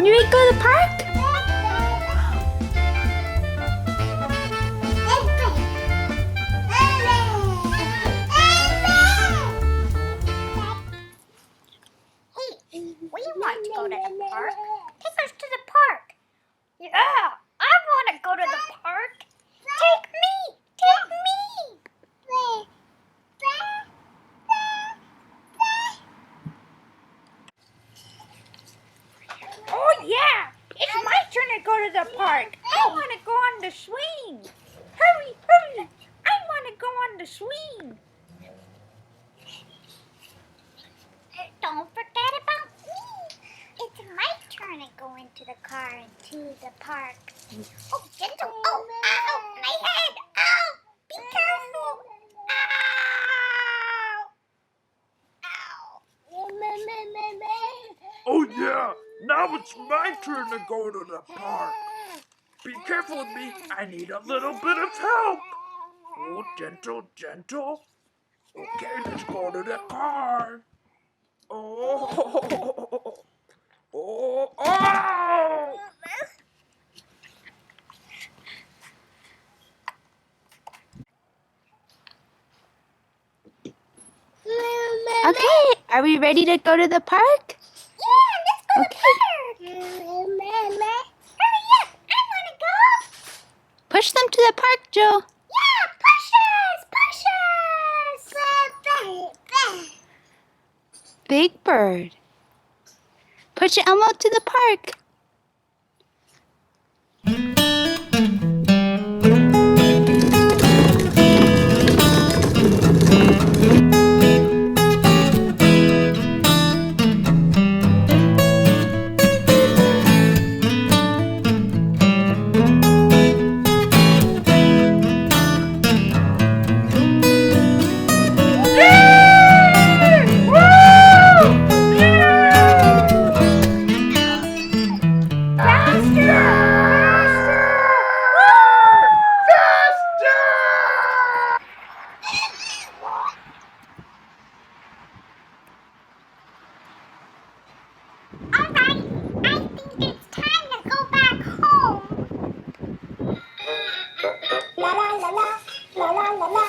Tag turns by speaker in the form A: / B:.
A: You ready to go to the park?
B: We want to go to the park. Take us to the park. Yeah, I want to go to the park. Take me. Take me. Oh yeah, it's my turn to go to the park. I want to go on the swing. Hurry, hurry. I want to go on the swing. Don't forget about me. It's my turn to go into the car and to the park. Oh, gentle. Oh, ow, my head. Ow, be careful. Ow. Ow.
C: Oh yeah, now it's my turn to go to the park. Be careful with me, I need a little bit of help. Oh, gentle, gentle. Okay, let's go to the car. Oh, oh, oh!
A: Okay, are we ready to go to the park?
B: Yeah, let's go to the park. Hurry up, I want to go.
A: Push them to the park, Joe.
B: Yeah, push us.
A: Big Bird. Push Elmo to the park.
B: Alright, I think it's time to go back home. La la la la, la la la la.